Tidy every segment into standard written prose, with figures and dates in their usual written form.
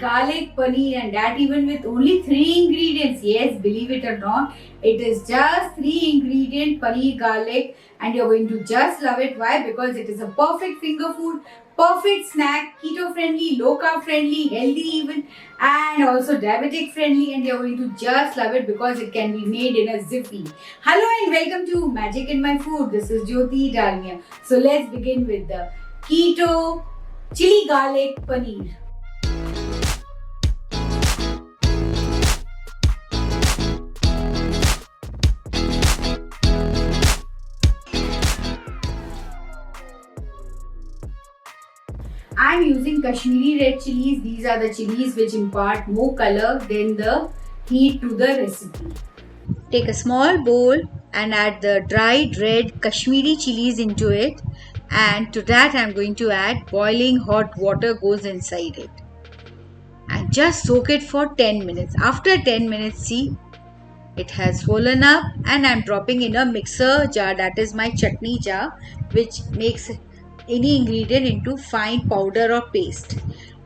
garlic paneer, and that even with only 3 ingredients. Yes, believe it or not, it is just 3 ingredient paneer garlic, and you're going to just love it. Why? Because it is a perfect finger food, perfect snack, keto friendly, low carb friendly, healthy even, and also diabetic friendly, and you're going to just love it because it can be made in a jiffy. Hello and welcome to Magic in My Food. This is Jyoti Dalmia. So let's begin with the keto chili garlic paneer. I'm using Kashmiri red chilies. These are the chilies which impart more color than the heat to the recipe. Take a small bowl and add the dried red Kashmiri chilies into it, and to that I'm going to add boiling hot water goes inside it, and just soak it for 10 minutes. After 10 minutes, see, it has swollen up, and I'm dropping in a mixer jar, that is my chutney jar, which makes any ingredient into fine powder or paste.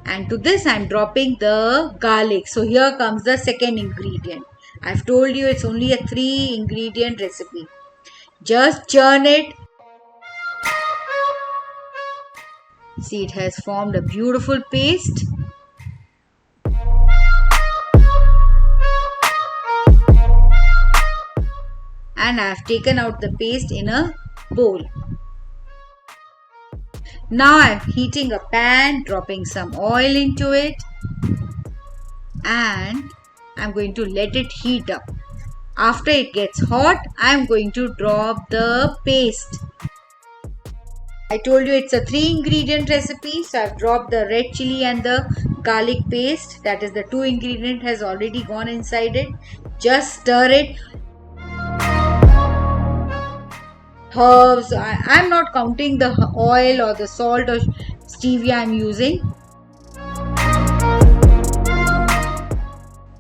And to this I'm dropping the garlic. So here comes the second ingredient. I've told you it's only a 3 ingredient recipe. Just churn it. See, it has formed a beautiful paste. And I have taken out the paste in a bowl. Now I am heating a pan, dropping some oil into it, and I am going to let it heat up. After it gets hot, I am going to drop the paste. I told you it's a 3 ingredient recipe, so I have dropped the red chili and the garlic paste, that is the 2 ingredient has already gone inside it. Just stir it. Herbs, I'm not counting the oil or the salt or stevia I'm using.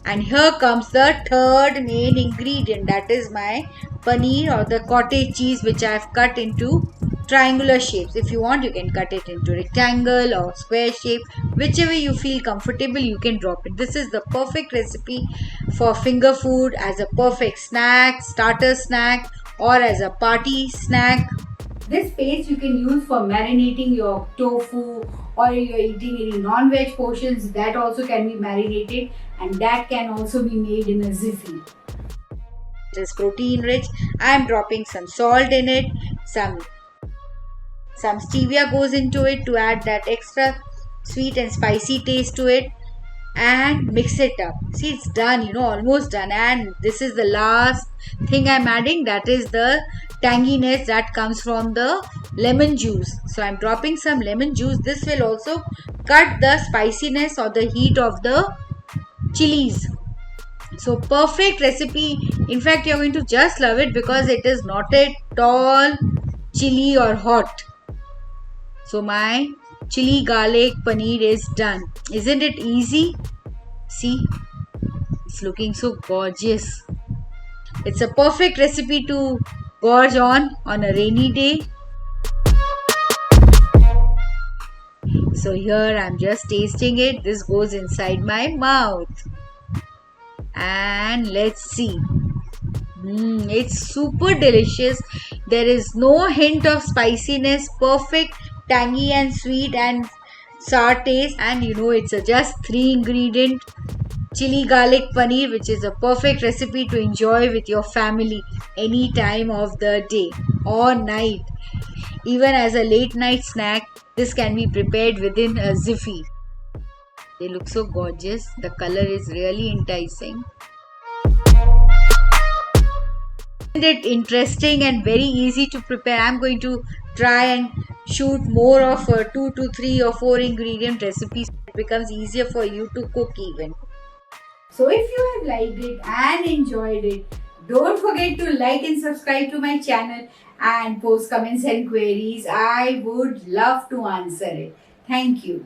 And here comes the third main ingredient, that is my paneer or the cottage cheese, which I have cut into triangular shapes. If you want, you can cut it into rectangle or square shape, whichever you feel comfortable you can drop it. This is the perfect recipe for finger food, as a perfect snack, starter snack, or as a party snack. This paste you can use for marinating your tofu, or you're eating any non-veg portions, that also can be marinated, and that can also be made in a jiffy. It is protein rich. I am dropping some salt in it, some stevia goes into it to add that extra sweet and spicy taste to it, and mix it up. See, it's done, almost done. And this is the last thing I'm adding, that is the tanginess that comes from the lemon juice. So I'm dropping some lemon juice. This will also cut the spiciness or the heat of the chilies. So perfect recipe. In fact, you're going to just love it because it is not at all chilly or hot. So my chili garlic paneer is done. Isn't it easy? See, it's looking so gorgeous. It's a perfect recipe to gorge on a rainy day. So here I'm just tasting it. This goes inside my mouth. And let's see. It's super delicious. There is no hint of spiciness. Perfect tangy and sweet and sour taste. And it's a just 3 ingredient chili garlic paneer, which is a perfect recipe to enjoy with your family any time of the day or night. Even as a late night snack, this can be prepared within a jiffy. They look so gorgeous. The color is really enticing. Isn't it interesting and very easy to prepare? I'm going to try and shoot more of 2 to 3 or 4 ingredient recipes. It becomes easier for you to cook even. So if you have liked it and enjoyed it, don't forget to like and subscribe to my channel and post comments and queries. I would love to answer it. Thank you.